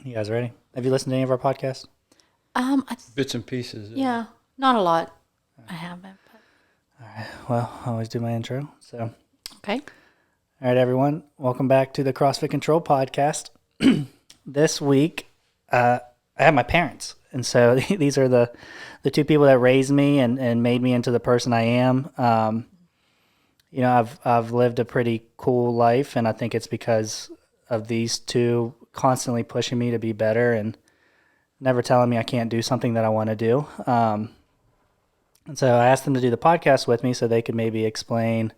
You guys ready? Have you listened to any of our podcasts? Bits and pieces. Yeah, not a lot. I haven't. But. All right. Well, I always do my intro. So, Okay. all right, everyone. Welcome back to the CrossFit CTRL podcast. This week, I have my parents. And so these are the two people that raised me and made me into the person I am. I've lived a pretty cool life, and I think it's because of these two constantly pushing me to be better and never telling me I can't do something that I want to do. And so I asked them to do the podcast with me so they could maybe explain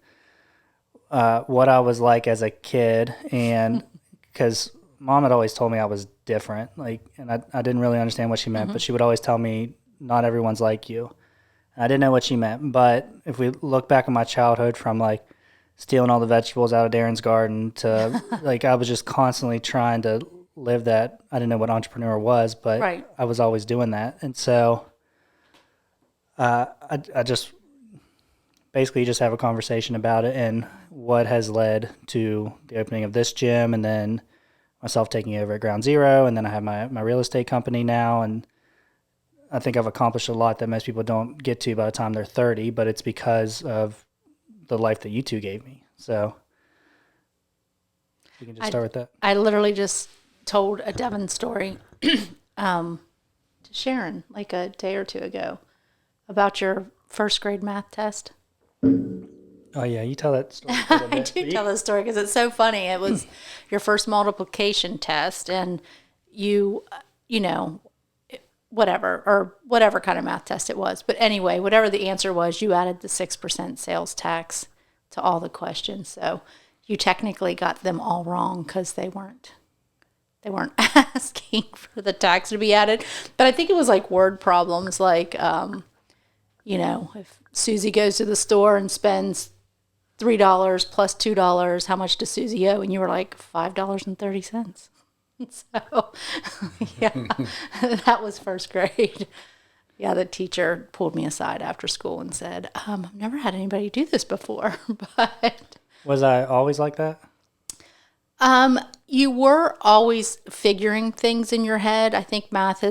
what I was like as a kid. And because Mom had always told me I was different, and I didn't really understand what she meant, but she would always tell me, not everyone's like you. And I didn't know what she meant. But if we look back at my childhood, from stealing all the vegetables out of Darren's garden to I was just constantly trying to live that. I didn't know what entrepreneur was, but Right. I was always doing that. And so I just basically just have a conversation about it and what has led to the opening of this gym, and then myself taking over at Ground Zero, and then I have my real estate company now, and I think I've accomplished a lot that most people don't get to by the time they're 30, but it's because of the life that you two gave me. So you can just start with that. I literally just told a Devan story to Sharon like a day or two ago about your first grade math test. Oh yeah, you tell that story. I do tell this story because it's so funny. It was your first multiplication test, and whatever kind of math test it was. But anyway, whatever the answer was, you added the 6% sales tax to all the questions. So you technically got them all wrong because they weren't asking for the tax to be added. But I think it was like word problems, if Susie goes to the store and spends $3 plus $2, how much does Susie owe? And you were like, $5.30. So, yeah, that was first grade. Yeah, the teacher pulled me aside after school and said, I've never had anybody do this before. But Was I always like that? you were always figuring things in your head. I think math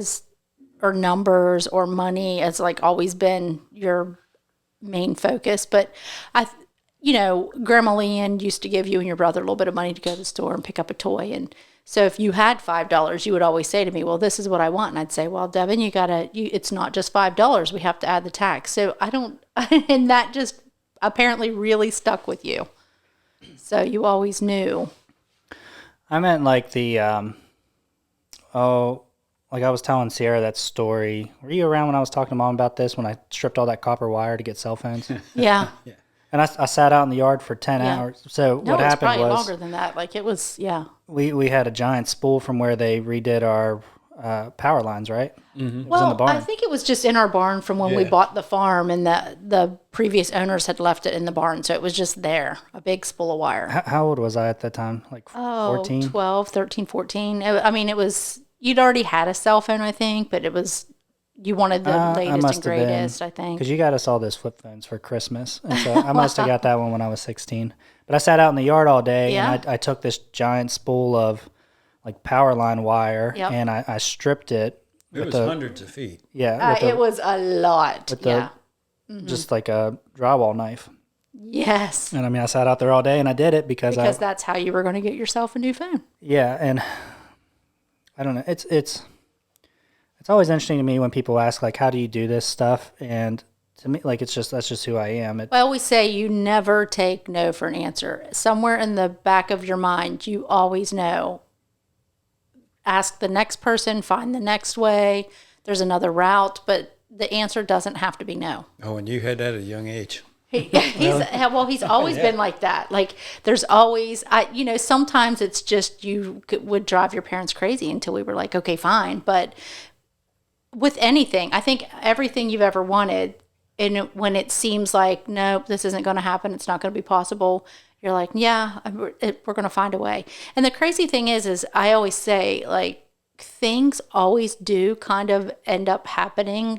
or numbers or money has always been your main focus. But Grandma Leanne used to give you and your brother a little bit of money to go to the store and pick up a toy. And so if you had $5, you would always say to me, well, this is what I want. And I'd say, well, Devan, it's not just $5. We have to add the tax. So and that just apparently really stuck with you. So you always knew. I meant I was telling Sierra that story. Were you around when I was talking to Mom about this, when I stripped all that copper wire to get cell phones? Yeah. Yeah. And I sat out in the yard for 10 Yeah. hours. So No, what it's happened probably was longer than that. It was, yeah. we had a giant spool from where they redid our power lines, right? Mm-hmm. It was in the barn. I think it was just in our barn from when we bought the farm, and the previous owners had left it in the barn. So it was just there, a big spool of wire. How old was I at that time? 14? 12, 13, 14. It was, you'd already had a cell phone, I think, but you wanted the latest and greatest, I think. Because you got us all those flip phones for Christmas. And so I must have got that one when I was 16. But I sat out in the yard all day, and I took this giant spool of power line wire, and I stripped it. It was hundreds of feet. Yeah. It was a lot. Just like a drywall knife. Yes. And I sat out there all day, and I did it because that's how you were going to get yourself a new phone. Yeah, and I don't know. It's always interesting to me when people ask, how do you do this stuff? And to me, that's just who I am. I always say you never take no for an answer. Somewhere in the back of your mind, you always know. Ask the next person, find the next way. There's another route, but the answer doesn't have to be no. Oh, and you had that at a young age. He's always been like that. There's always, sometimes it's just you would drive your parents crazy until we were like, okay, fine. But with anything, I think everything you've ever wanted, and when it seems like, nope, this isn't going to happen, it's not going to be possible, you're like, yeah, we're going to find a way. And the crazy thing is I always say, things always do kind of end up happening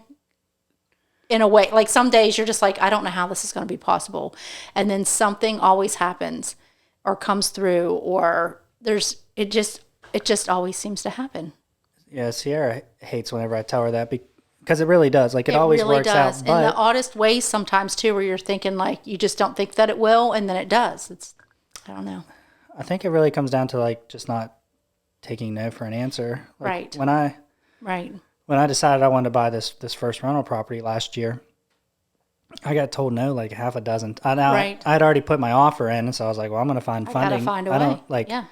in a way. Some days you're just I don't know how this is going to be possible. And then something always happens or comes through, or it just always seems to happen. Yeah, Sierra hates whenever I tell her that because it really does. Like it always really works does. out. In the But oddest ways sometimes too, where you're thinking like you just don't think that it will, and then it does. I don't know. I think it really comes down to like just not taking no for an answer. Like Right. When I decided I wanted to buy this first rental property last year, I got told no like half a dozen. Right. I'd already put my offer in, and so I was like, well, I'm going to find I funding. gotta find a I way. don't like. Yeah.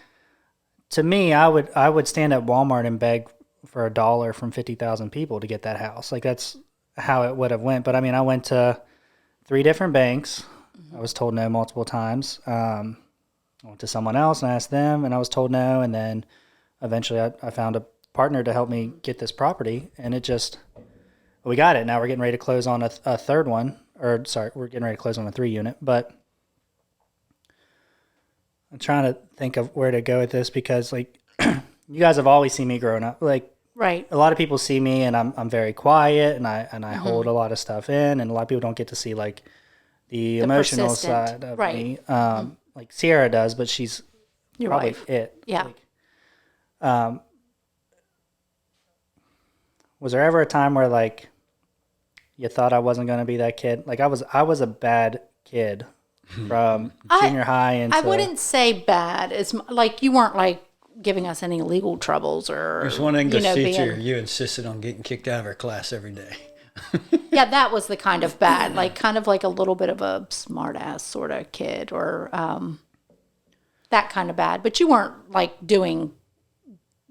To me, I would stand at Walmart and beg for $1 from 50,000 people to get that house. Like that's how it would have went. But I mean, I went to 3 different banks. I was told no multiple times. I went to someone else and asked them, and I was told no. And then eventually, I found a partner to help me get this property, and we got it. Now we're getting ready to close on a third one, or sorry, we're getting ready to close on a 3 unit. But I'm trying to think of where to go with this because like you guys have always seen me growing up. Like Right. a lot of people see me and I'm very quiet and I hold a lot of stuff in, and a lot of people don't get to see like the emotional persistent. side of Right. me. Like Sierra does, but she's Your probably wife. it. Yeah. Like, was there ever a time where like you thought I wasn't going to be that kid? Like I was a bad kid from junior high into. I wouldn't say bad. It's like you weren't like giving us any legal troubles or. There's one English teacher, being, you insisted on getting kicked out of her class every day. yeah, that was the kind of bad, like kind of like a little bit of a smart ass sort of kid or that kind of bad. But you weren't like doing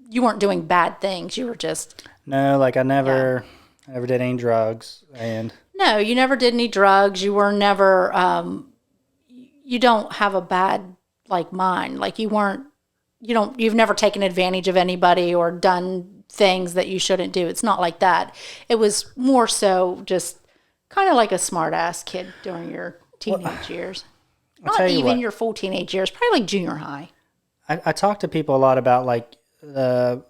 bad things. You were just. No, like I never did any drugs, and No, you never did any drugs. You were never. You don't have a bad like mind. Like you weren't. You've never taken advantage of anybody or done things that you shouldn't do. It's not like that. It was more so just kind of like a smart ass kid during your teenage years. Not tell you even what. your full teenage years, probably like junior high. I talk to people a lot about like the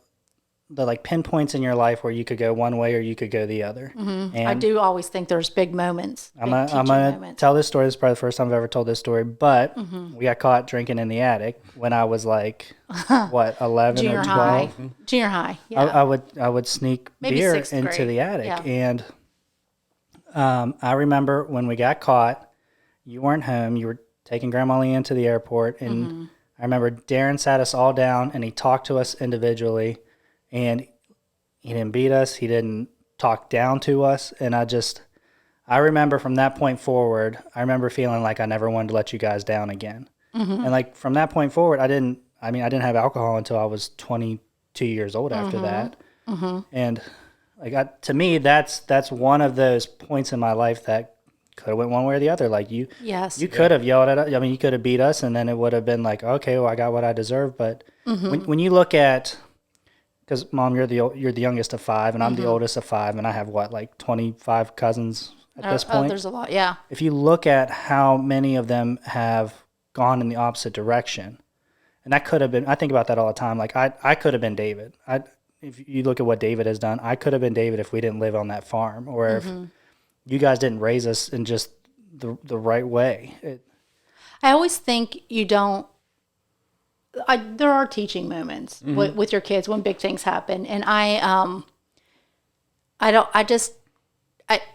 like pinpoints in your life where you could go one way or you could go the other. And I do always think there's big moments. I'm gonna tell this story. This is probably the first time I've ever told this story, but we got caught drinking in the attic when I was like, what, 11 Junior or 12? high. Junior high, yeah. I would sneak Maybe beer sixth into grade. the attic, Yeah. and I remember when we got caught, you weren't home. You were taking Grandma Lee into the airport, and I remember Darren sat us all down and he talked to us individually, and he didn't beat us. He didn't talk down to us, and I remember from that point forward, I remember feeling like I never wanted to let you guys down again. And like from that point forward, I didn't have alcohol until I was 22 years old after that. And like to me, that's one of those points in my life that could have went one way or the other. Like you could have yelled at us. I mean, you could have beat us, and then it would have been like, okay, well, I got what I deserve. But when you look at, because Mom, you're the youngest of 5, and I'm the oldest of 5, and I have what, like 25 cousins at this point. There's a lot, yeah. If you look at how many of them have gone in the opposite direction, and that could have been, I think about that all the time. Like I could have been David. If you look at what David has done, I could have been David if we didn't live on that farm, or if you guys didn't raise us in just the right way. I always think you don't. There are teaching moments with your kids when big things happen, and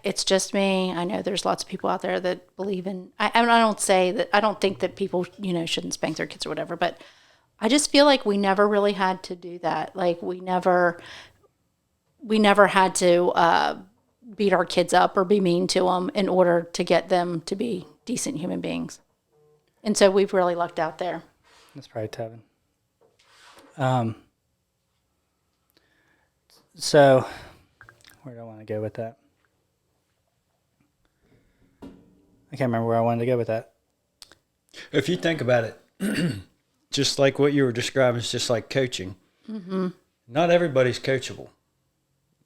it's just me. I know there's lots of people out there that believe in. I don't say that. I don't think that people shouldn't spank their kids or whatever, but I just feel like we never really had to do that. Like we never had to beat our kids up or be mean to them in order to get them to be decent human beings, and so we've really lucked out there. That's probably Tevin. So, where do I want to go with that? I can't remember where I wanted to go with that. If you think about it, just like what you were describing is just like coaching. Not everybody's coachable.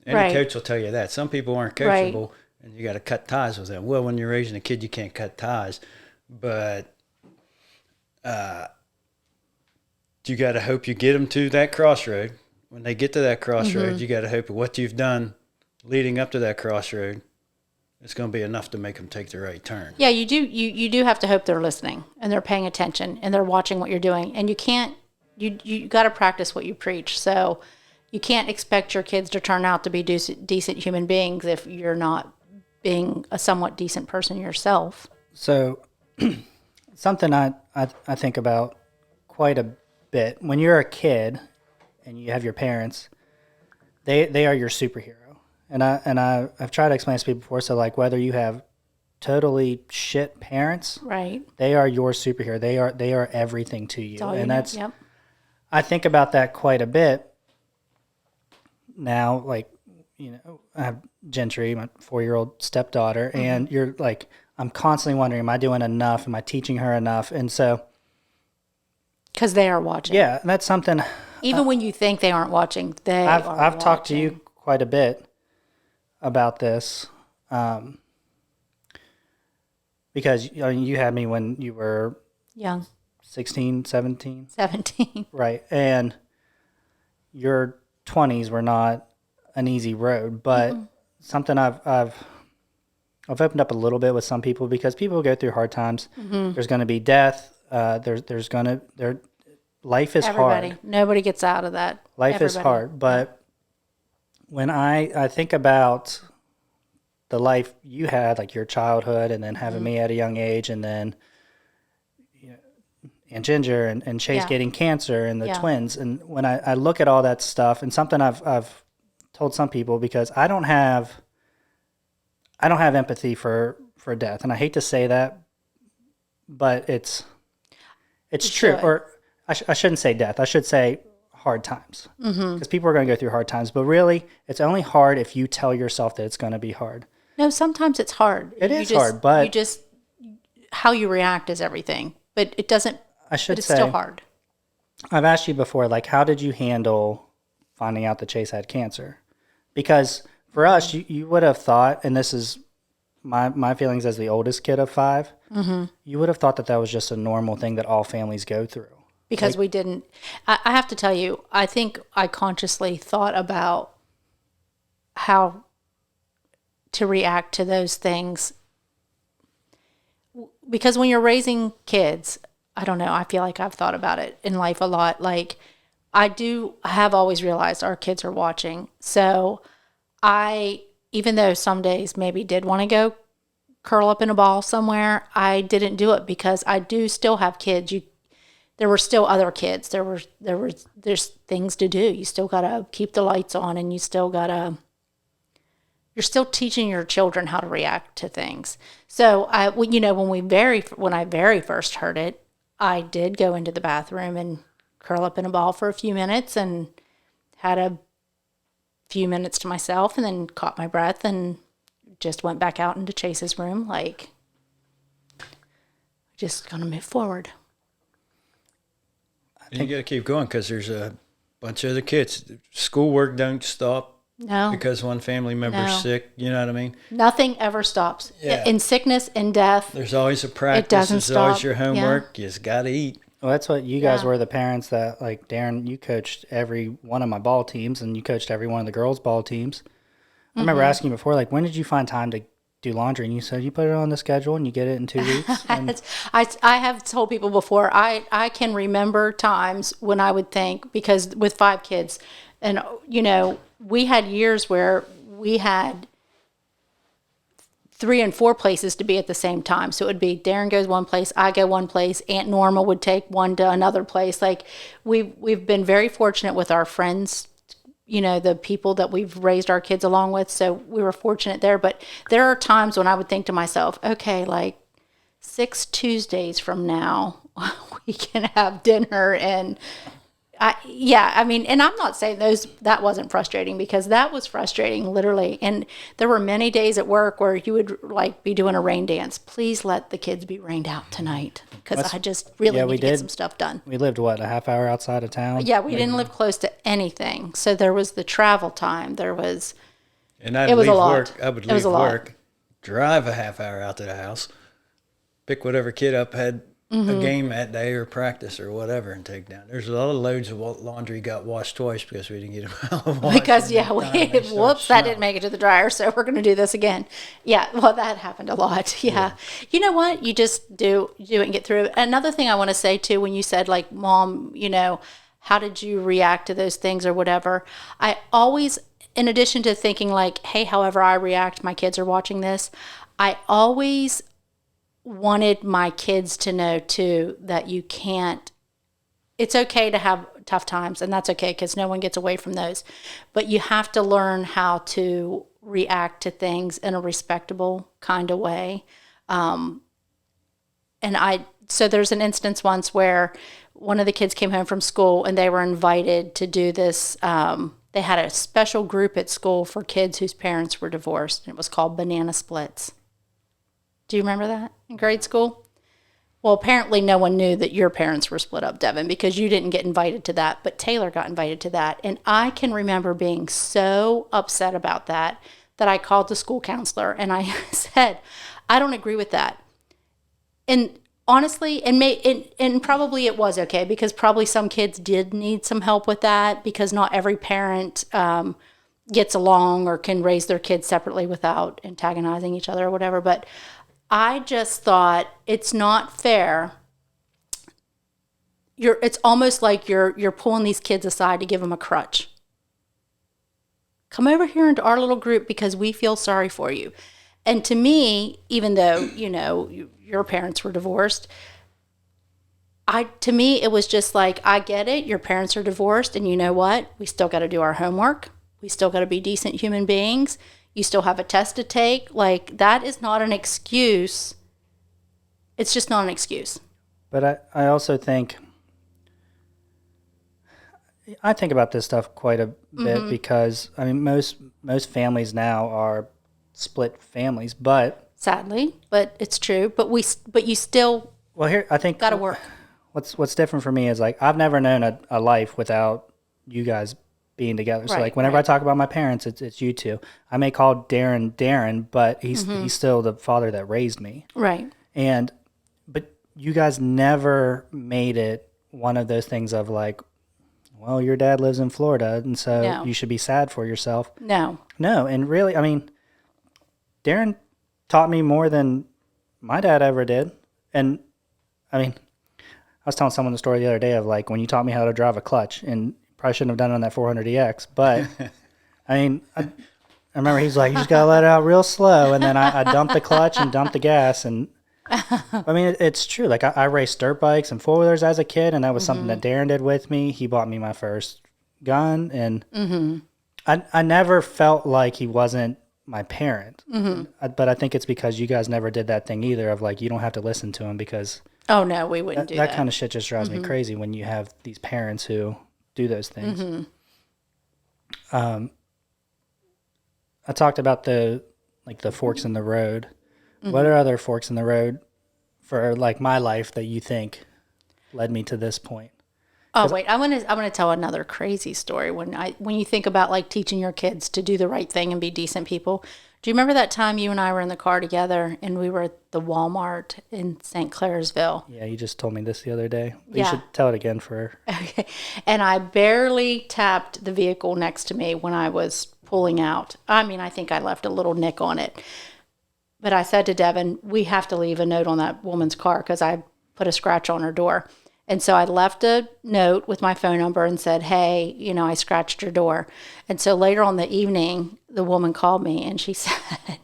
Any coach will tell you that. Some people aren't coachable, and you got to cut ties with them. Well, when you're raising a kid, you can't cut ties, but you got to hope you get them to that crossroad. When they get to that crossroad, you got to hope what you've done leading up to that crossroad, it's going to be enough to make them take the right turn. Yeah, you do. You do have to hope they're listening and they're paying attention and they're watching what you're doing. And you can't. You got to practice what you preach. So, you can't expect your kids to turn out to be decent human beings if you're not being a somewhat decent person yourself. So something I think about quite a bit, when you're a kid and you have your parents, they are your superhero. And I've tried to explain this to people before. So like whether you have totally shit parents, right, they are your superhero. They are everything to you. And that's, yep. I think about that quite a bit now. Like, I have Gentry, my 4-year-old stepdaughter, and you're like, I'm constantly wondering, am I doing enough? Am I teaching her enough? And so, because they are watching. Yeah, and that's something. Even when you think they aren't watching, I've talked to you quite a bit about this, because you had me when you were young, 16, 17. 17. Right, and your 20s were not an easy road, but something I've opened up a little bit with some people, because people go through hard times. There's going to be death. Life is hard. Nobody gets out of that. Life is hard, but when I think about the life you had, like your childhood, and then having me at a young age, and then and Ginger and Chase getting cancer, and the twins, and when I look at all that stuff, and something I've told some people, because I don't have empathy for death, and I hate to say that, but it's true. Or I shouldn't say death. I should say hard times, because people are going to go through hard times. But really, it's only hard if you tell yourself that it's going to be hard. No, sometimes it's hard. It is hard, but how you react is everything. But it doesn't. But it's still hard. I've asked you before, like, how did you handle finding out that Chase had cancer? Because for us, you would have thought, and this is my feelings as the oldest kid of 5, you would have thought that was just a normal thing that all families go through. Because we didn't. I have to tell you, I think I consciously thought about how to react to those things. Because when you're raising kids, I don't know, I feel like I've thought about it in life a lot. Like, I have always realized our kids are watching. So even though some days maybe did want to go curl up in a ball somewhere, I didn't do it, because I do still have kids. There were still other kids. There's things to do. You still got to keep the lights on, and you're still teaching your children how to react to things. So when I very first heard it, I did go into the bathroom and curl up in a ball for a few minutes, and had a few minutes to myself, and then caught my breath and just went back out into Chase's room, like, just gonna move forward. And you got to keep going, because there's a bunch of other kids. Schoolwork don't stop because one family member's sick. You know what I mean? Nothing ever stops. Yeah. In sickness, in death. There's always a practice. It doesn't There's stop. always your homework. You just got to eat. Well, that's what you guys were, the parents that, like, Darren, you coached every one of my ball teams, and you coached every one of the girls' ball teams. I remember asking you before, like, when did you find time to do laundry? And you said you put it on the schedule and you get it in 2 weeks. And I have told people before, I can remember times when I would think, because with 5 kids, and we had years where we had 3 and 4 places to be at the same time. So it would be Darren goes one place, I go one place, Aunt Norma would take one to another place. Like, we've been very fortunate with our friends, the people that we've raised our kids along with. So we were fortunate there. But there are times when I would think to myself, okay, like 6 Tuesdays from now, we can have dinner. And and I'm not saying that wasn't frustrating, because that was frustrating, literally. And there were many days at work where you would, like, be doing a rain dance. Please let the kids be rained out tonight, because I just really need to get some stuff done. We lived, a half hour outside of town? Yeah, we didn't live close to anything. So there was the travel time. It was a lot. I would leave work, drive a half hour out to the house, pick whatever kid up had a game that day or practice or whatever, and take down. There's a lot of loads of laundry got washed twice because we didn't get them out of wash. Because that didn't make it to the dryer, so we're going to do this again. Yeah, well, that happened a lot. Yeah. You know what? You just do it and get through it. Another thing I want to say too, when you said, like, Mom, how did you react to those things or whatever. I always, in addition to thinking like, hey, however I react, my kids are watching this, I always wanted my kids to know too that you can't, it's okay to have tough times, and that's okay because no one gets away from those. But you have to learn how to react to things in a respectable kind of way. So there's an instance once where one of the kids came home from school and they were invited to do this. They had a special group at school for kids whose parents were divorced, and it was called Banana Splits. Do you remember that in grade school? Well, apparently no one knew that your parents were split up, Devan, because you didn't get invited to that, but Taylor got invited to that. And I can remember being so upset about that I called the school counselor and I said, I don't agree with that. And honestly, and probably it was okay, because probably some kids did need some help with that, because not every parent gets along or can raise their kids separately without antagonizing each other or whatever. But I just thought it's not fair. It's almost like you're pulling these kids aside to give them a crutch. Come over here into our little group because we feel sorry for you. And to me, even though, your parents were divorced, to me, it was just like, I get it. Your parents are divorced, and you know what? We still got to do our homework. We still got to be decent human beings. You still have a test to take. Like, that is not an excuse. It's just not an excuse. But I also think about this stuff quite a bit, because I mean most families now are split families, but sadly, but it's true. But you still here I think got to work. What's different for me is like I've never known a life without you guys being together. So like whenever I talk about my parents, it's you two. I may call Darren, but he's still the father that raised me. Right. But you guys never made it one of those things of like, well, your dad lives in Florida, and so you should be sad for yourself. No. And really, I mean, Darren taught me more than my dad ever did. And I mean, I was telling someone the story the other day of like when you taught me how to drive a clutch, and probably shouldn't have done it on that 400EX, but I mean, I remember he's like, you just got to let it out real slow. And then I dumped the clutch and dumped the gas. And I mean, it's true. Like I raced dirt bikes and four-wheelers as a kid, and that was something that Darren did with me. He bought me my first gun, and I never felt like he wasn't my parent. But I think it's because you guys never did that thing either of like, you don't have to listen to him, because oh no, we wouldn't do that. That kind of shit just drives me crazy when you have these parents who do those things. I talked about the forks in the road. What are other forks in the road for like my life that you think led me to this point? Oh wait, I want to tell another crazy story. When you think about like teaching your kids to do the right thing and be decent people, do you remember that time you and I were in the car together and we were at the Walmart in St. Clairsville? Yeah, you just told me this the other day. You should tell it again for her. Okay. And I barely tapped the vehicle next to me when I was pulling out. I mean, I think I left a little nick on it. But I said to Devan, we have to leave a note on that woman's car because I put a scratch on her door. And so I left a note with my phone number and said, hey, I scratched your door. And so later on the evening, the woman called me and she said,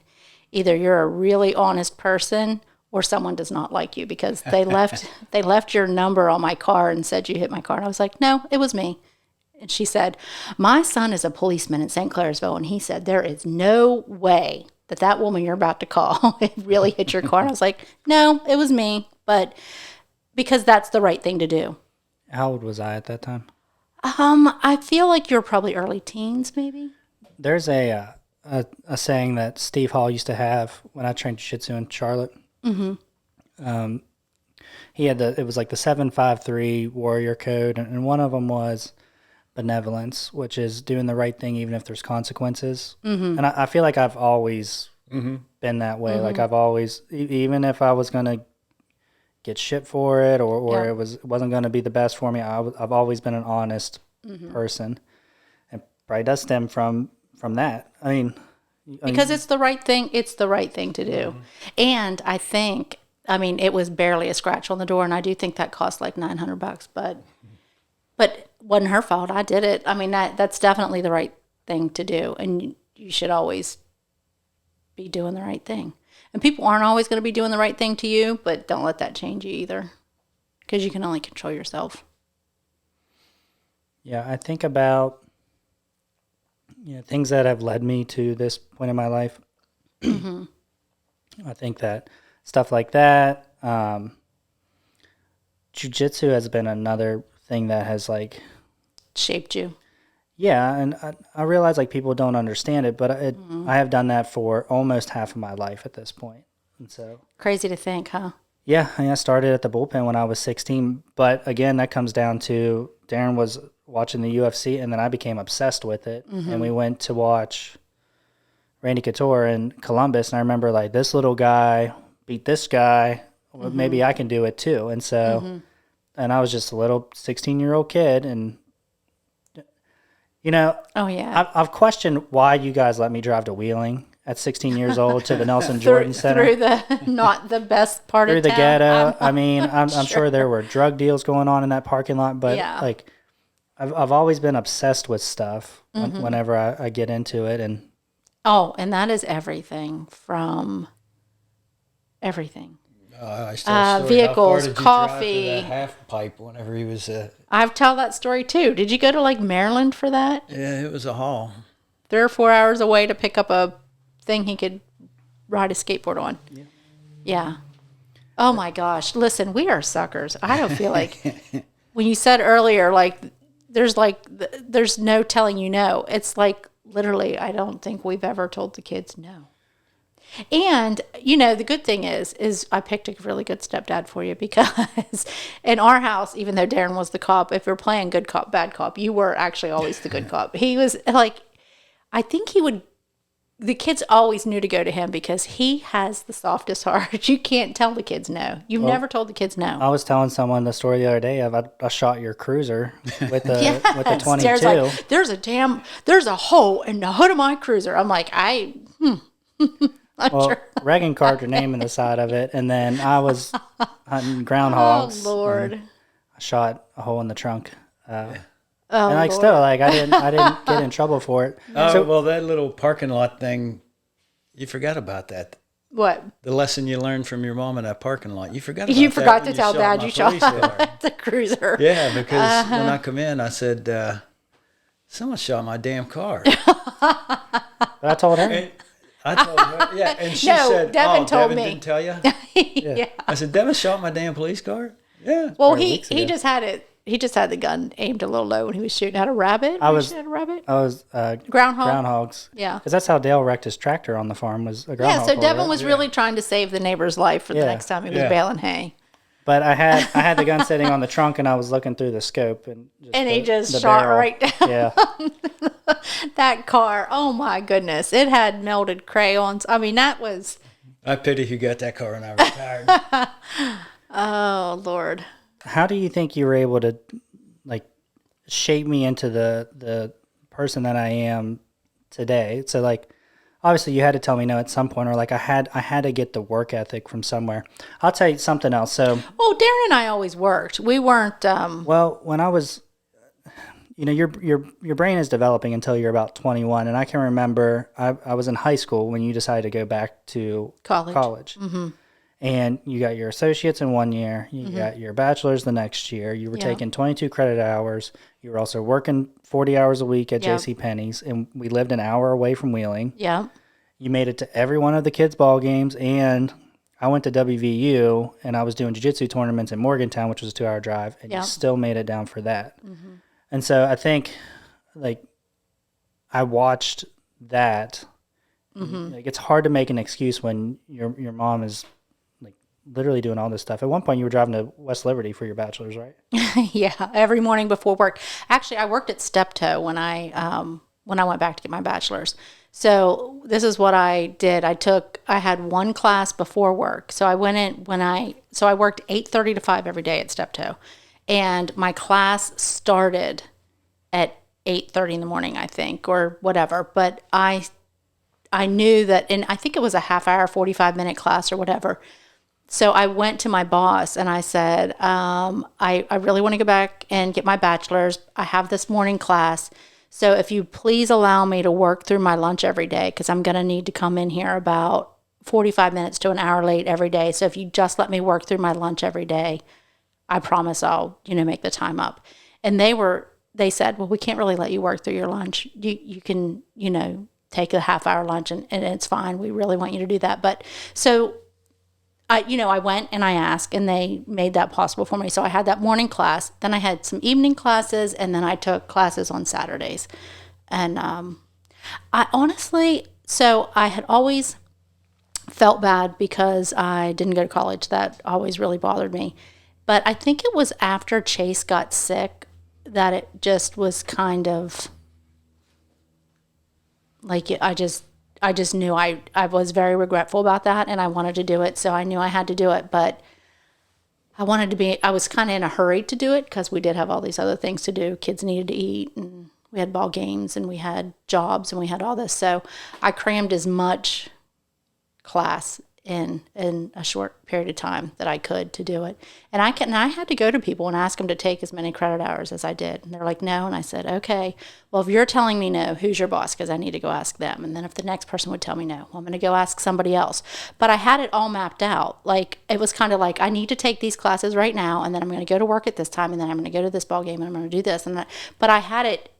either you're a really honest person or someone does not like you, because they left your number on my car and said you hit my car. And I was like, no, it was me. And she said, my son is a policeman in St. Clairsville. And he said, there is no way that woman you're about to call really hit your car. And I was like, no, it was me. But because that's the right thing to do. How old was I at that time? I feel like you're probably early teens, maybe. There's a saying that Steve Hall used to have when I trained jiu-jitsu in Charlotte. He had it was like the 753 warrior code, and one of them was benevolence, which is doing the right thing even if there's consequences. And I feel like I've always been that way. Like I've always, even if I was going to get shit for it or it wasn't going to be the best for me, I've always been an honest person. And probably does stem from that. I mean, because it's the right thing. It's the right thing to do. And I think, it was barely a scratch on the door, and I do think that cost like $900, but But it wasn't her fault. I did it. I mean, that's definitely the right thing to do. And you should always be doing the right thing. And people aren't always going to be doing the right thing to you, but don't let that change you either, because you can only control yourself. Yeah, I think about things that have led me to this point in my life. Mm-hmm. I think that stuff like that. Jiu-jitsu has been another thing that has like shaped you. Yeah, and I realize like people don't understand it, but I have done that for almost half of my life at this point. And so crazy to think, huh? Yeah, I started at the bullpen when I was 16, but again, that comes down to Darren was watching the UFC, and then I became obsessed with it, and we went to watch Randy Couture in Columbus, and I remember like this little guy beat this guy, well, maybe I can do it too, and so, and I was just a little 16-year-old kid, and oh yeah, I've questioned why you guys let me drive to Wheeling at 16 years old to the Nelson Jordan Center. Through the not the best part through of town. the ghetto. I mean, I'm sure there were drug deals going on in that parking lot, but like I've always been obsessed with stuff whenever I get into it. And and that is everything from everything. I still Vehicles, how far did you coffee. drive to that half pipe whenever he was. I've told that story too. Did you go to like Maryland for that? Yeah, it was a haul. 3 or 4 hours away to pick up a thing he could ride a skateboard on. Yeah. Oh my gosh. Listen, we are suckers. I don't feel like when you said earlier, there's no telling you no. It's like literally, I don't think we've ever told the kids no. And, the good thing is I picked a really good stepdad for you, because in our house, even though Darren was the cop, if we're playing good cop, bad cop, you were actually always the good cop. He was like, I think the kids always knew to go to him because he has the softest heart. You can't tell the kids no. You've never told the kids no. I was telling someone the story the other day of I shot your cruiser with the with the 22. Darren's like, there's a hole in the hood of my cruiser. I'm like, well, sure. Reagan carved her name in the side of it, and then I was hunting groundhogs. Oh Lord! I shot a hole in the trunk. And Lord. still, I didn't get in trouble for it. Well, that little parking lot thing, you forgot about that. What? The lesson you learned from your mom in that parking lot. You forgot about You that forgot when to tell Dad you shot car. the cruiser. Yeah, because when I come in, I said, someone shot my damn car. But I told her. And I told her, yeah, and she No, said, Devan told Devan me. didn't tell you? Yeah. I said, Devan shot my damn police car? Yeah. Well, Probably he weeks ago. just had it. He just had the gun aimed a little low when he was shooting at a rabbit. I was Groundhog. groundhogs. Yeah. Because that's how Dale wrecked his tractor on the farm, was a Yeah, groundhog. so hole, Devan right? was really trying to save the neighbor's life for the next time he was baling hay. But I had the gun sitting on the trunk, and I was looking through the scope, and He just the shot barrel. right down. Yeah. That car, oh my goodness. It had melted crayons. I mean, that was... I pity who got that car when I retired. Oh, Lord. How do you think you were able to like shape me into the person that I am today? So like obviously you had to tell me no at some point, or like I had to get the work ethic from somewhere. I'll tell you something else. So Darren and I always worked. We weren't well, when I was your brain is developing until you're about 21, and I can remember I was in high school when you decided to go back to college. Mm-hmm. And you got your associates in 1 year. You got your bachelor's the next year. You were taking 22 credit hours. You were also working 40 hours a week at JCPenney's. And we lived an hour away from Wheeling. Yeah. You made it to every one of the kids' ball games. And I went to WVU, and I was doing jiu-jitsu tournaments in Morgantown, which was a 2-hour drive. And you still made it down for that. Mm-hmm. And so I think, like, I watched that. Mm-hmm. Like, it's hard to make an excuse when your mom is literally doing all this stuff. At one point, you were driving to West Liberty for your bachelor's, right? Yeah, every morning before work. Actually, I worked at Steptoe when I went back to get my bachelor's. So this is what I did. I had one class before work. So I went in I worked 8:30 to 5 every day at Steptoe, and my class started at 8:30 in the morning, I think, or whatever. But I knew that, and I think it was a half hour, 45-minute class or whatever. So I went to my boss and I said, I really want to go back and get my bachelor's. I have this morning class. So if you please allow me to work through my lunch every day, because I'm going to need to come in here about 45 minutes to an hour late every day. So if you just let me work through my lunch every day, I promise I'll, make the time up. And they said, well, we can't really let you work through your lunch. You can, take a half-hour lunch and it's fine. We really want you to do that. But so I went and I asked, and they made that possible for me. So I had that morning class, then I had some evening classes, and then I took classes on Saturdays. And I honestly, so I had always felt bad because I didn't go to college. That always really bothered me. But I think it was after Chase got sick that it just was kind of like I just knew I was very regretful about that, and I wanted to do it, so I knew I had to do it. But I was kind of in a hurry to do it because we did have all these other things to do. Kids needed to eat, and we had ball games, and we had jobs, and we had all this. So I crammed as much class in a short period of time that I could to do it. And I had to go to people and ask them to take as many credit hours as I did. And they're like, no. And I said, okay, well, if you're telling me no, who's your boss? Because I need to go ask them. And then if the next person would tell me no, well, I'm going to go ask somebody else. But I had it all mapped out. Like, it was kind of like, I need to take these classes right now, and then I'm going to go to work at this time, and then I'm going to go to this ball game, and I'm going to do this. But I had it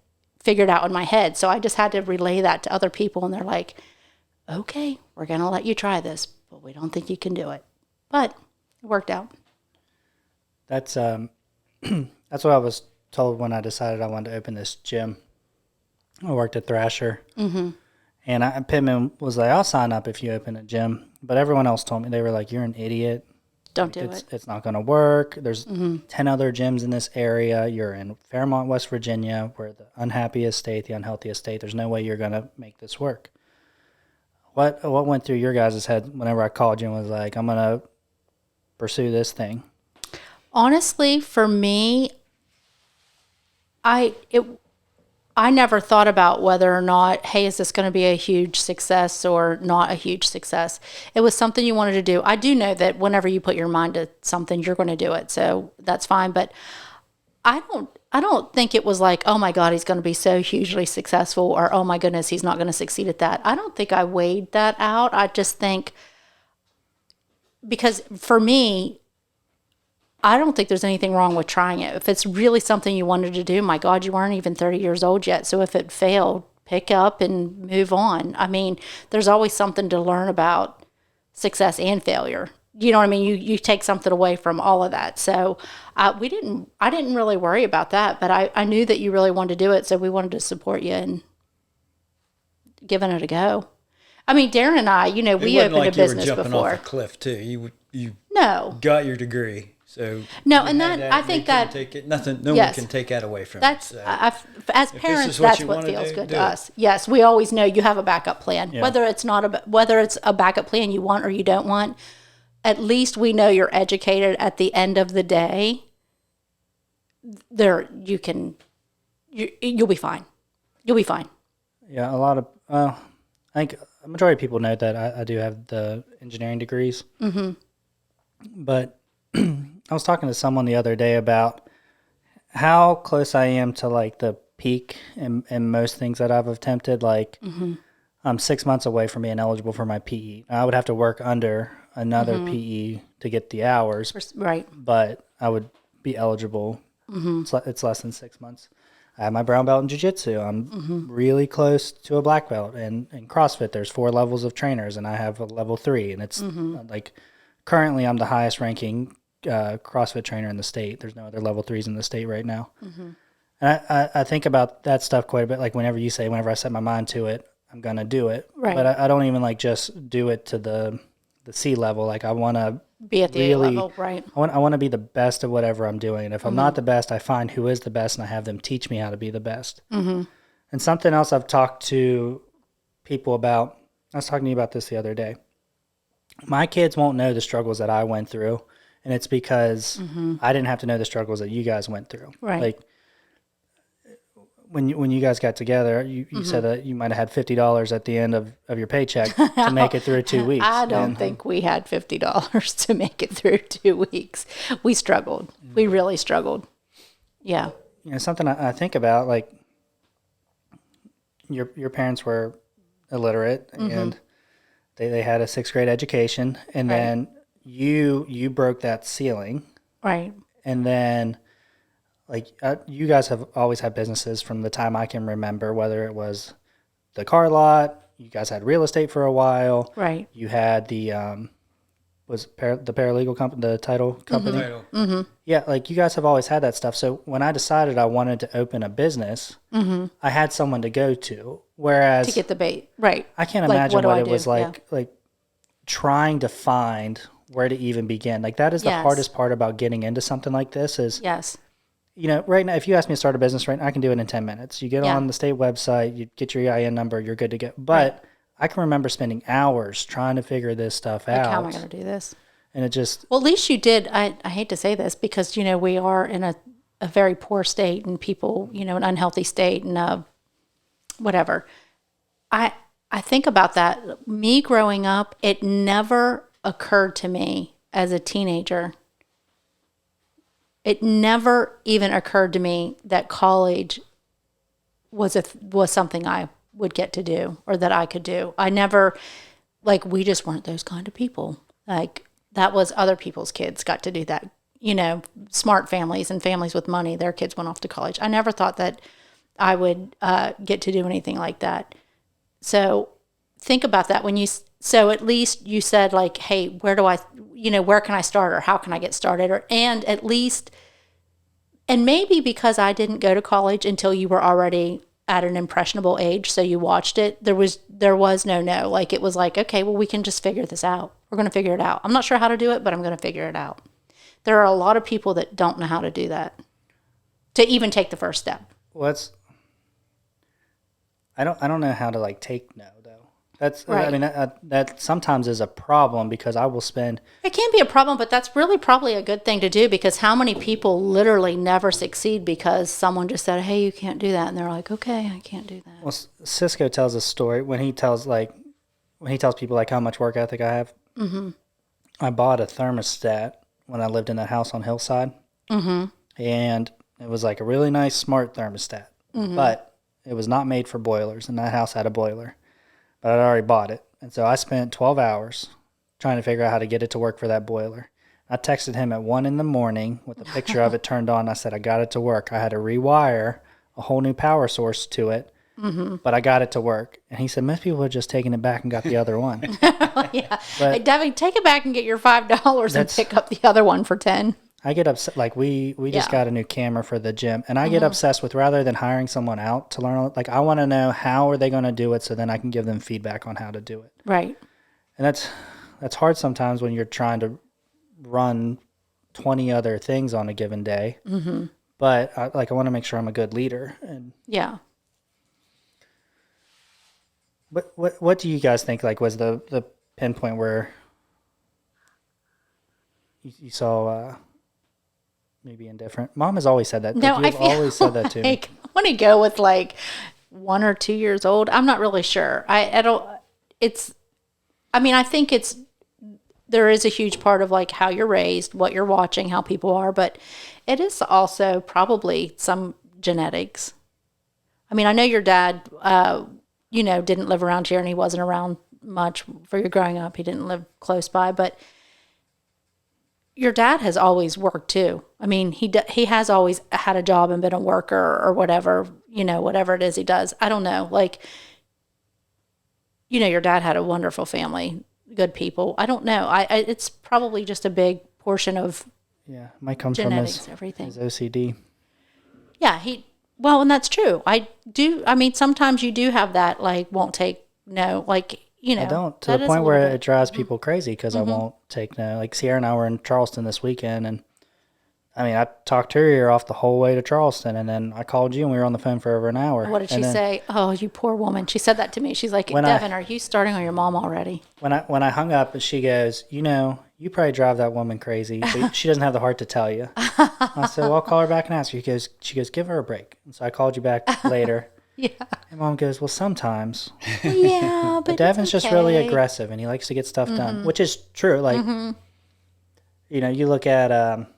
figured out in my head. So I just had to relay that to other people. And they're like, okay, we're going to let you try this, but we don't think you can do it. But it worked out. That's that's what I was told when I decided I wanted to open this gym. I worked at Thrasher, and Pittman was like, "I'll sign up if you open a gym." But everyone else told me, they were like, "You're an idiot. Don't do it. It's not going to work. There's 10 other gyms in this area. You're in Fairmont, West Virginia. We're the unhappiest state, the unhealthiest state. There's no way you're going to make this work." What went through your guys' head whenever I called you and was like, I'm going to pursue this thing? Honestly, for me, I never thought about whether or not, hey, is this going to be a huge success or not a huge success? It was something you wanted to do. I do know that whenever you put your mind to something, you're going to do it. So that's fine. But I don't think it was like, oh my God, he's going to be so hugely successful, or oh my goodness, he's not going to succeed at that. I don't think I weighed that out. I just think, because for me, I don't think there's anything wrong with trying it. If it's really something you wanted to do, my God, you weren't even 30 years old yet. So if it failed, pick up and move on. I mean, there's always something to learn about success and failure. You know what I mean? You take something away from all of that. So I didn't really worry about that, but I knew that you really wanted to do it. So we wanted to support you in giving it a go. I mean, Darren and I, we opened a business you were jumping before. off a cliff too. You No. got your degree. So no, and that I think that no one can take that away from that's you. So as parents, what that's what feels good to us. Yes, we always know you have a backup plan, whether it's a backup plan you want or you don't want. At least we know you're educated. At the end of the day, you'll be fine. You'll be fine. Yeah, a lot of I think a majority of people know that I do have the engineering degrees. But I was talking to someone the other day about how close I am to like the peak in most things that I've attempted. Like I'm 6 months away from being eligible for my PE. I would have to work under another PE to get the hours, right? But I would be eligible. It's less than 6 months. I have my brown belt in jiu-jitsu. I'm really close to a black belt. And in CrossFit, there's 4 levels of trainers, and I have a level 3. And it's like currently I'm the highest ranking CrossFit trainer in the state. There's no other level 3s in the state right now. And I think about that stuff quite a bit. Like whenever I set my mind to it, I'm going to do it. Right. But I don't even like just do it to the C level. Like I want to be at the A level, right? I want to be the best of whatever I'm doing. And if I'm not the best, I find who is the best and I have them teach me how to be the best. And something else I've talked to people about, I was talking to you about this the other day. My kids won't know the struggles that I went through, and it's because I didn't have to know the struggles that you guys went through. Right. Like when you guys got together, you said that you might have had $50 at the end of your paycheck to make it through 2 weeks. I don't think we had $50 to make it through 2 weeks. We struggled. We really struggled. Yeah. Something I think about, like, your parents were illiterate and they had a 6th grade education, and then you broke that ceiling. Right. And then, like, you guys have always had businesses from the time I can remember, whether it was the car lot, you guys had real estate for a while. Right. You had the, the paralegal company, the title company. Yeah, like, you guys have always had that stuff. So when I decided I wanted to open a business, I had someone to go to. Whereas to get the bait. Right. I can't imagine what it was like trying to find where to even begin. Like, that is the hardest part about getting into something like this is, right now, if you ask me to start a business right now, I can do it in 10 minutes. You get on the state website, you get your EIN number, you're good to go. But I can remember spending hours trying to figure this stuff out. How am I going to do this? And it just... Well, at least you did. I hate to say this because, we are in a very poor state and people, an unhealthy state and whatever. I think about that. Me growing up, it never occurred to me as a teenager. It never even occurred to me that college was something I would get to do or that I could do. I never, we just weren't those kind of people. Like, that was other people's kids got to do that. Smart families and families with money, their kids went off to college. I never thought that I would get to do anything like that. So think about that so at least you said, like, hey, where can I start or how can I get started? And at least, and maybe because I didn't go to college until you were already at an impressionable age, so you watched it, there was no. Like, it was like, okay, well, we can just figure this out. We're going to figure it out. I'm not sure how to do it, but I'm going to figure it out. There are a lot of people that don't know how to do that, to even take the first step. Well, I don't know how to, take no, though. That's right. I mean, that sometimes is a problem because I will spend... It can be a problem, but that's really probably a good thing to do because how many people literally never succeed because someone just said, hey, you can't do that. And they're like, okay, I can't do that. Well, Cisco tells a story when he tells people, like, how much work ethic I have. Mm-hmm. I bought a thermostat when I lived in that house on Hillside. Mm-hmm. And it was like a really nice, smart thermostat. Mm-hmm. But it was not made for boilers, and that house had a boiler. But I'd already bought it. And so I spent 12 hours trying to figure out how to get it to work for that boiler. I texted him at 1 a.m. with a picture of it turned on. I said, I got it to work. I had to rewire a whole new power source to it, but I got it to work. And he said, most people have just taken it back and got the other one. Yeah. But, hey, Devan, take it back and get your $5 and pick up the other one for 10. I get upset. Like, we just got a new camera for the gym, and I get obsessed with, rather than hiring someone out to learn, like, I want to know how are they going to do it so then I can give them feedback on how to do it. Right. And that's hard sometimes when you're trying to run 20 other things on a given day. Mm-hmm. But I want to make sure I'm a good leader. And yeah. What do you guys think, like, was the pinpoint where you saw maybe indifferent? Mom has always said that. No, you've always said that too. I want to go with 1 or 2 years old. I'm not really sure. I don't. I think there is a huge part of how you're raised, what you're watching, how people are, but it is also probably some genetics. I mean, I know your dad, didn't live around here and he wasn't around much for your growing up. He didn't live close by, but your dad has always worked too. I mean, he has always had a job and been a worker or whatever, whatever it is he does. I don't know. Your dad had a wonderful family, good people. I don't know. It's probably just a big portion of might come genetics, from everything. His OCD. Yeah, and that's true. I do. I mean, sometimes you do have that, won't take no, I don't, to the point where it drives people crazy because I won't take no. Like, Sierra and I were in Charleston this weekend, and I mean, I talked her ear off the whole way to Charleston, and then I called you and we were on the phone for over an hour. What did she say? Oh, you poor woman. She said that to me. She's like, Devan, are you starting on your mom already? When I hung up, she goes, you you probably drive that woman crazy, but she doesn't have the heart to tell you. I said, well, I'll call her back and ask her. She goes, give her a break. And so I called you back later. Yeah. And Mom goes, well, sometimes. Yeah, but Devin's it's just really okay. aggressive, and he likes to get stuff done, which is true. Like, you look at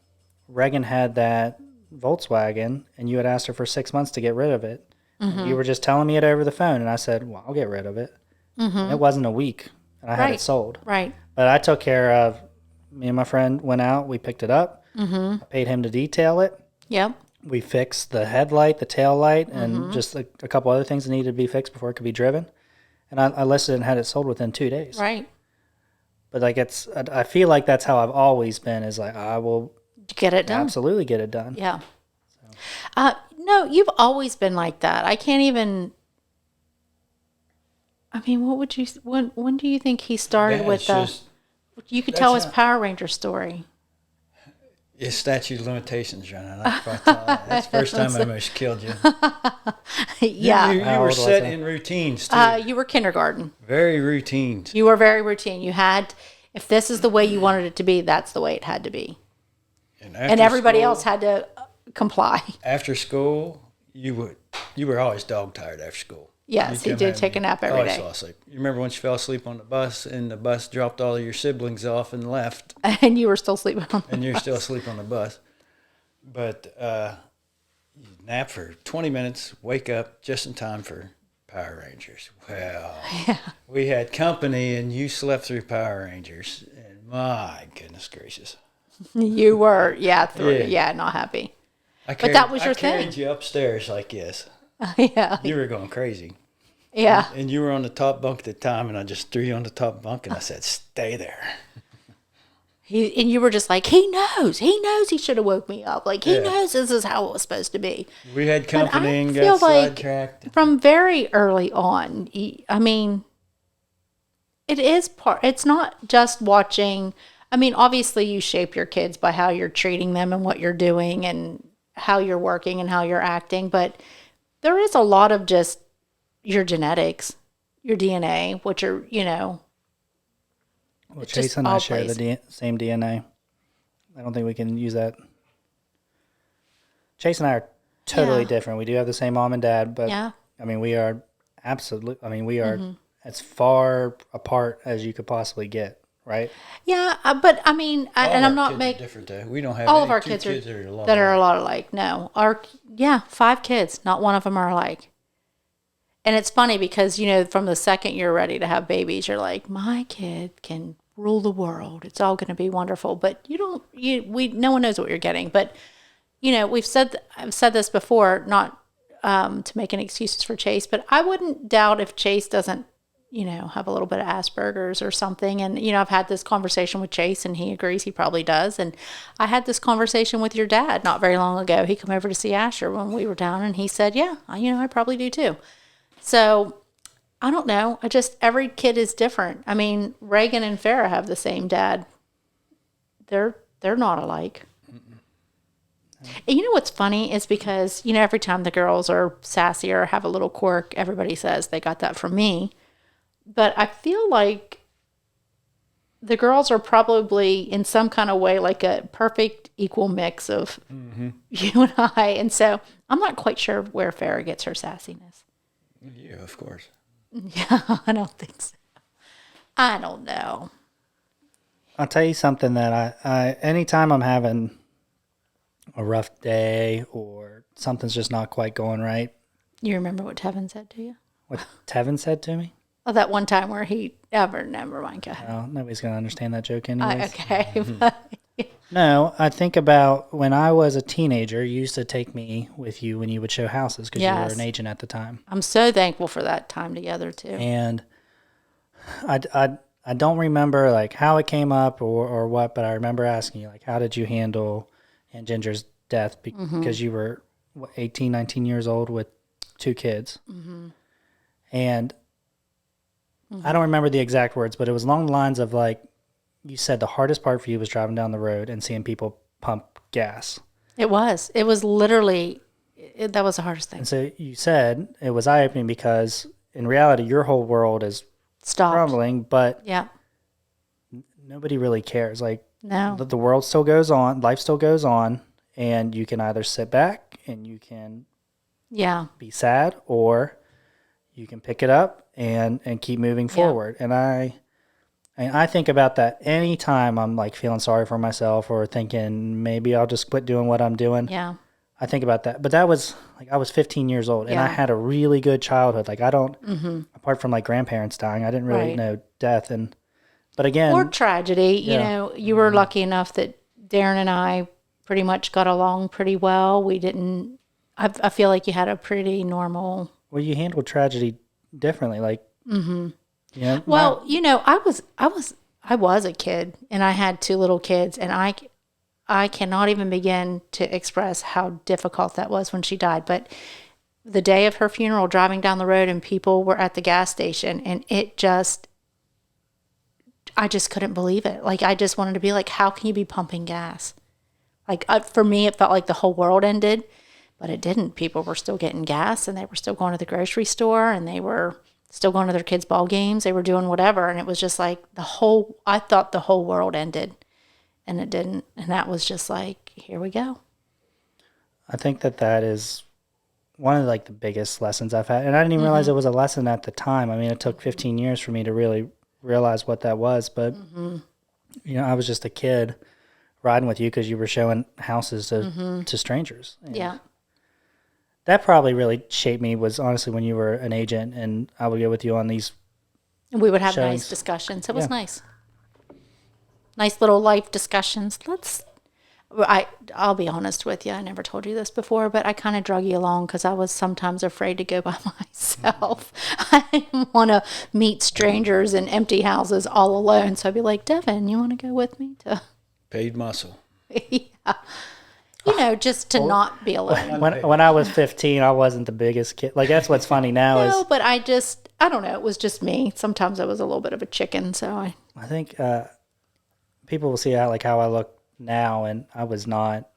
Reagan had that Volkswagen, and you had asked her for 6 months to get rid of it. And you were just telling me it over the phone, and I said, well, I'll get rid of it. And it wasn't a week, and I had it sold. Right. But I took care of, me and my friend went out, we picked it up. I paid him to detail it. Yep. We fixed the headlight, the tail light, and just a couple other things that needed to be fixed before it could be driven. And I listed and had it sold within 2 days. Right. But like I feel like that's how I've always been. Is like I will Get it done. absolutely get it done. Yeah. No, you've always been like that. I can't even. I mean, what would you? When do you think he started with the? You could tell his Power Ranger story. It's statute of limitations, John. That's the first time I almost killed you. Yeah. You were set in routines, too. You were kindergarten. Very routines. You were very routine. You had, if this is the way you wanted it to be, that's the way it had to be. And everybody else had to comply. After school, you were always dog tired after school. Yes, he did take a nap every day. Fall asleep. You remember when you fell asleep on the bus and the bus dropped all of your siblings off and left? And you were still sleeping on the And you're bus. still asleep on the bus. But you nap for 20 minutes, wake up just in time for Power Rangers. Well, we had company and you slept through Power Rangers. And my goodness gracious. You were, not happy. But that was your thing. I carried you upstairs like this. Yeah. You were going crazy. Yeah. And you were on the top bunk at the time, and I just threw you on the top bunk, and I said, stay there. And you were just like, he knows he should have woke me up. Like, he knows this is how it was supposed to be. We had company and feel got like sidetracked. From very early on, I mean, it's not just watching. I mean, obviously you shape your kids by how you're treating them and what you're doing and how you're working and how you're acting, but there is a lot of just your genetics, your DNA, which are, Well, Chase and I share the same DNA. I don't think we can use that. Chase and I are totally different. We do have the same mom and dad, but I mean, we are as far apart as you could possibly get, right? Yeah, but I mean, and I'm not making different. We don't have all any of our two kids that are a lot alike. No, 5 kids, not one of them are alike. And it's funny because from the second you're ready to have babies, you're like, my kid can rule the world. It's all going to be wonderful. But no one knows what you're getting. But I've said this before, not to make any excuses for Chase, but I wouldn't doubt if Chase doesn't have a little bit of Asperger's or something. And, I've had this conversation with Chase and he agrees he probably does. And I had this conversation with your dad not very long ago. He came over to see Asher when we were down and he said, yeah, I probably do too. So I don't know. Every kid is different. I mean, Reagan and Farrah have the same dad. They're not alike. And what's funny is because, every time the girls are sassy or have a little quirk, everybody says they got that from me. But I feel like the girls are probably in some kind of way like a perfect equal mix of you and I. And so I'm not quite sure where Farrah gets her sassiness. Yeah, of course. Yeah, I don't think so. I don't know. I'll tell you something that I anytime I'm having a rough day or something's just not quite going right. You remember what Tevin said to you? What Tevin said to me? Oh, that one time where never mind, go ahead. Oh, nobody's going to understand that joke anyways. Okay. No, I think about when I was a teenager, you used to take me with you when you would show houses because you were an agent at the time. I'm so thankful for that time together too. And I don't remember like how it came up or what, but I remember asking you like, how did you handle Aunt Ginger's death because you were 18, 19 years old with 2 kids. And I don't remember the exact words, but it was along the lines of like, you said the hardest part for you was driving down the road and seeing people pump gas. It was literally, that was the hardest thing. And so you said it was eye-opening because in reality, your whole world is crumbling, but nobody really cares. Like, No. the world still goes on, life still goes on, and you can either sit back and you can Yeah. be sad, or you can pick it up and keep moving forward. And I think about that anytime I'm like feeling sorry for myself or thinking maybe I'll just quit doing what I'm doing. Yeah. I think about that. But that was like, I was 15 years old and I Yeah. had a really good childhood. Like, I don't, apart from like grandparents dying, I didn't really Right. know death. But again, Or tragedy. You Yeah. know, you were lucky enough that Darren and I pretty much got along pretty well. We didn't, I feel like you had a pretty normal. well, you handled tragedy differently. Like, Well, you know, I was a kid and I had two little kids, and I cannot even begin to express how difficult that was when she died. But the day of her funeral, driving down the road and people were at the gas station, and I just couldn't believe it. Like, I just wanted to be like, how can you be pumping gas? Like, for me, it felt like the whole world ended, but it didn't. People were still getting gas, and they were still going to the grocery store, and they were still going to their kids' ball games. They were doing whatever. And it was just like I thought the whole world ended, and it didn't. And that was just like, here we go. I think that is one of like the biggest lessons I've had. And I didn't even realize it was a lesson at the time. I mean, it took 15 years for me to really realize what that was. But, I was just a kid riding with you because you were showing houses to strangers. And Yeah. that probably really shaped me, was honestly when you were an agent and I would go with you on these. And we would have Showings. nice discussions. It was Yeah. nice. Nice little life discussions. I'll be honest with you. I never told you this before, but I kind of drug you along because I was sometimes afraid to go by myself. I didn't want to meet strangers in empty houses all alone. So I'd be like, Devan, you want to go with me to? Paid muscle. Yeah. Just to not be alone. When I was 15, I wasn't the biggest kid. Like, that's what's funny now No, is but I don't know. It was just me. Sometimes I was a little bit of a chicken. So I think people will see how I look now, and I was not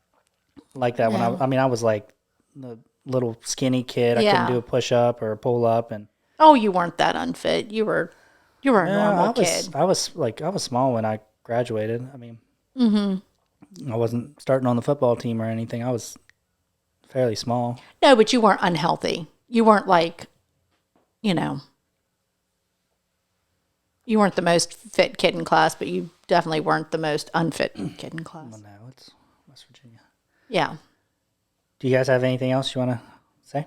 like that when I was like the little skinny kid. I Yeah. couldn't do a push up or a pull up, and you weren't that unfit. You were a normal kid. I was small when I graduated. I mean, I wasn't starting on the football team or anything. I was fairly small. No, but you weren't unhealthy. You weren't like, you weren't the most fit kid in class, but you definitely weren't the most unfit kid in class. Well, no, it's West Virginia. Yeah. Do you guys have anything else you want to say?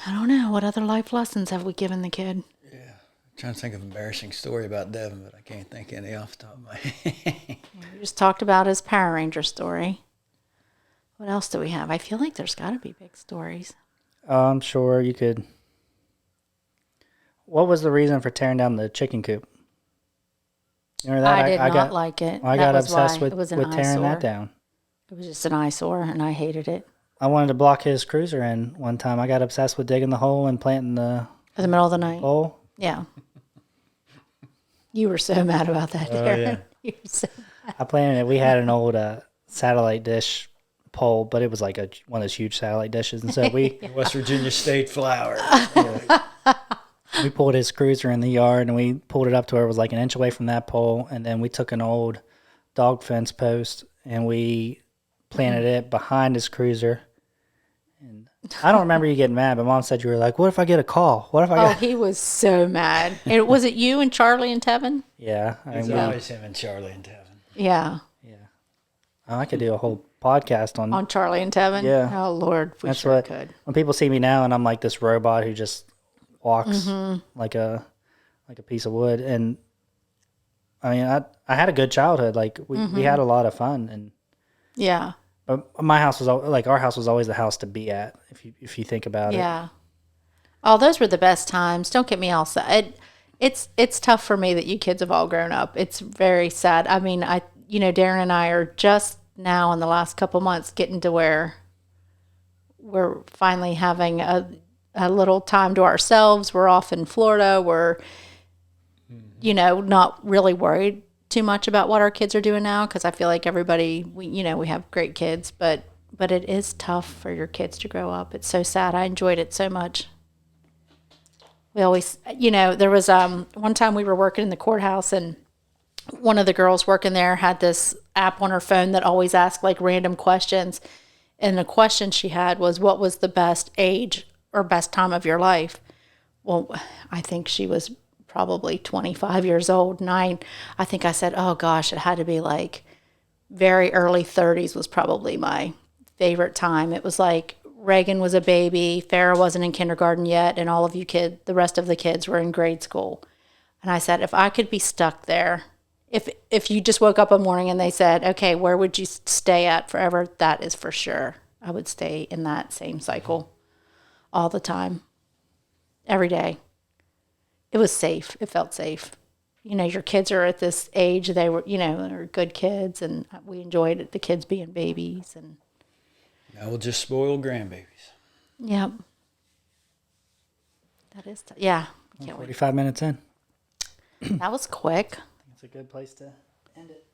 I don't know. What other life lessons have we given the kid? I'm trying to think of an embarrassing story about Devan, but I can't think any off the top of my head. We just talked about his Power Ranger story. What else do we have? I feel like there's got to be big stories. I'm sure you could. What was the reason for tearing down the chicken coop? You remember that? I did not like it. I That got was obsessed why. with It was an tearing eyesore. that down. It was just an eyesore, and I hated it. I wanted to block his cruiser in one time. I got obsessed with digging the hole and planting the In the middle of the night. hole. Yeah. You were so mad about that, Darren. yeah. You were so I planted it. We had an old satellite dish pole, but it was like one of those huge satellite dishes. And so we West Virginia State flower. we pulled his cruiser in the yard and we pulled it up to where it was like an inch away from that pole. And then we took an old dog fence post and we planted it behind his cruiser. And I don't remember you getting mad, but Mom said you were like, what if I get a call? What if I Oh, get... he was so mad. And was it you and Charlie and Tevin? Yeah. It's always him and Charlie and Devan. Yeah. I could do a whole podcast on... On Charlie and Tevin? Yeah. Oh, Lord, we That's sure what... could. When people see me now and I'm like this robot who just walks like a piece of wood. And I mean, I had a good childhood. Like we had a lot of fun. And Yeah. but my house was like, our house was always the house to be at. If you think about it. Yeah. Oh, those were the best times. Don't get me all sad. It's tough for me that you kids have all grown up. It's very sad. I mean, Darren and I are just now in the last couple months getting to where we're finally having a little time to ourselves. We're off in Florida. We're, not really worried too much about what our kids are doing now because I feel like everybody, we have great kids, but it is tough for your kids to grow up. It's so sad. I enjoyed it so much. We always, there was one time we were working in the courthouse and one of the girls working there had this app on her phone that always asked like random questions. And the question she had was, what was the best age or best time of your life? Well, I think she was probably 25 years old. And I think I said, oh gosh, it had to be like very early 30s was probably my favorite time. It was like Reagan was a baby, Farrah wasn't in kindergarten yet, and all of you the rest of the kids were in grade school. And I said, if I could be stuck there, if you just woke up one morning and they said, okay, where would you stay at forever? That is for sure. I would stay in that same cycle all the time, every day. It was safe. It felt safe. You know, your kids are at this age, they were, you know, they're good kids, and we enjoyed it, the kids being babies. And now we'll just spoil grandbabies. yep. That is, yeah. I can't wait. 45 minutes in. That was quick. It's a good place to end it.